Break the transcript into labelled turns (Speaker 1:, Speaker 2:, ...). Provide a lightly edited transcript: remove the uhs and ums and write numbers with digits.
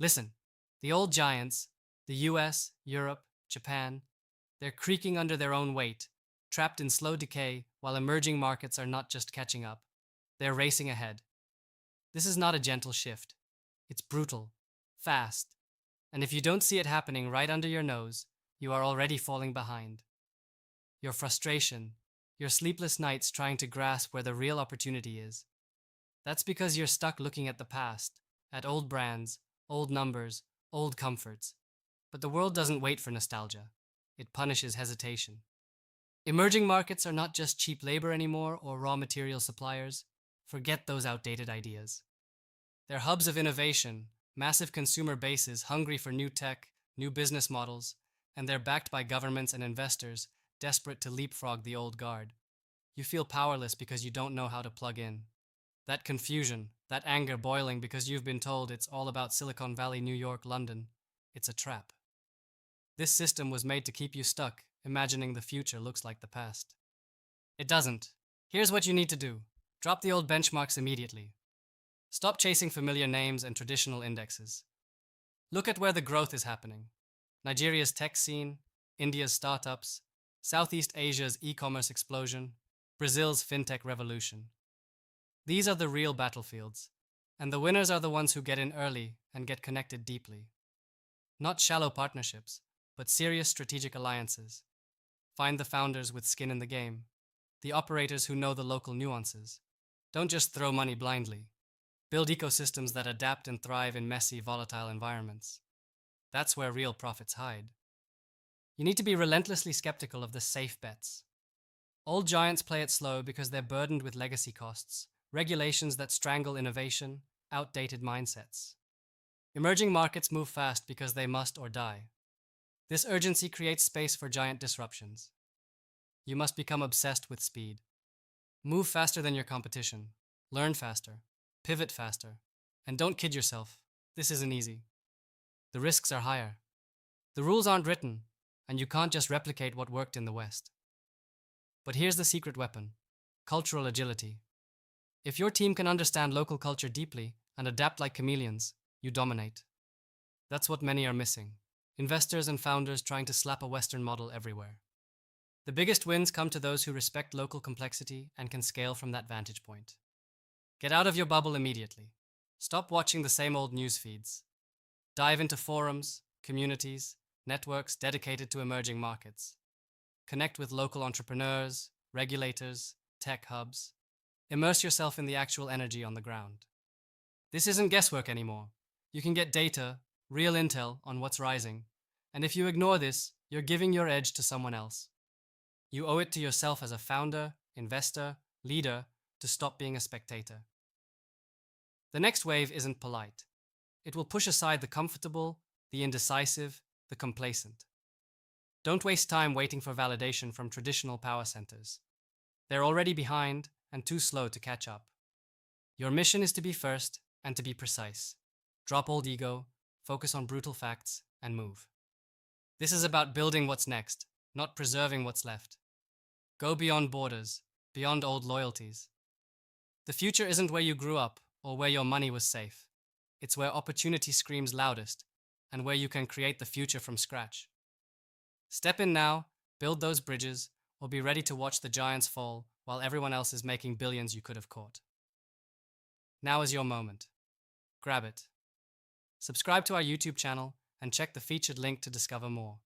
Speaker 1: Listen, the old giants, the US, Europe, Japan, they're creaking under their own weight, trapped in slow decay, while emerging markets are not just catching up, they're racing ahead. This is not a gentle shift. It's brutal, fast, and if you don't see it happening right under your nose, you are already falling behind. Your frustration, your sleepless nights trying to grasp where the real opportunity is. That's because you're stuck looking at the past, at old brands, old numbers, old comforts. But the world doesn't wait for nostalgia. It punishes hesitation. Emerging markets are not just cheap labor anymore or raw material suppliers. Forget those outdated ideas. They're hubs of innovation, massive consumer bases hungry for new tech, new business models, and they're backed by governments and investors desperate to leapfrog the old guard. You feel powerless because you don't know how to plug in. That confusion, that anger boiling because you've been told it's all about Silicon Valley, New York, London, it's a trap. This system was made to keep you stuck, imagining the future looks like the past. It doesn't. Here's what you need to do. Drop the old benchmarks immediately. Stop chasing familiar names and traditional indexes. Look at where the growth is happening. Nigeria's tech scene, India's startups, Southeast Asia's e-commerce explosion, Brazil's fintech revolution. These are the real battlefields, and the winners are the ones who get in early and get connected deeply. Not shallow partnerships, but serious strategic alliances. Find the founders with skin in the game, the operators who know the local nuances. Don't just throw money blindly. Build ecosystems that adapt and thrive in messy, volatile environments. That's where real profits hide. You need to be relentlessly skeptical of the safe bets. Old giants play it slow because they're burdened with legacy costs, regulations that strangle innovation, outdated mindsets. Emerging markets move fast because they must or die. This urgency creates space for giant disruptions. You must become obsessed with speed. Move faster than your competition. Learn faster. Pivot faster. And don't kid yourself. This isn't easy. The risks are higher. The rules aren't written, and you can't just replicate what worked in the West. But here's the secret weapon: cultural agility. If your team can understand local culture deeply and adapt like chameleons, you dominate. That's what many are missing. Investors and founders trying to slap a Western model everywhere. The biggest wins come to those who respect local complexity and can scale from that vantage point. Get out of your bubble immediately. Stop watching the same old news feeds. Dive into forums, communities, networks dedicated to emerging markets. Connect with local entrepreneurs, regulators, tech hubs. Immerse yourself in the actual energy on the ground. This isn't guesswork anymore. You can get data, real intel on what's rising. And if you ignore this, you're giving your edge to someone else. You owe it to yourself as a founder, investor, leader to stop being a spectator. The next wave isn't polite. It will push aside the comfortable, the indecisive, the complacent. Don't waste time waiting for validation from traditional power centers. They're already behind and too slow to catch up. Your mission is to be first and to be precise. Drop old ego, focus on brutal facts, and move. This is about building what's next, not preserving what's left. Go beyond borders, beyond old loyalties. The future isn't where you grew up or where your money was safe. It's where opportunity screams loudest and where you can create the future from scratch. Step in now, build those bridges, or be ready to watch the giants fall while everyone else is making billions you could have caught. Now is your moment. Grab it. Subscribe to our YouTube channel and check the featured link to discover more.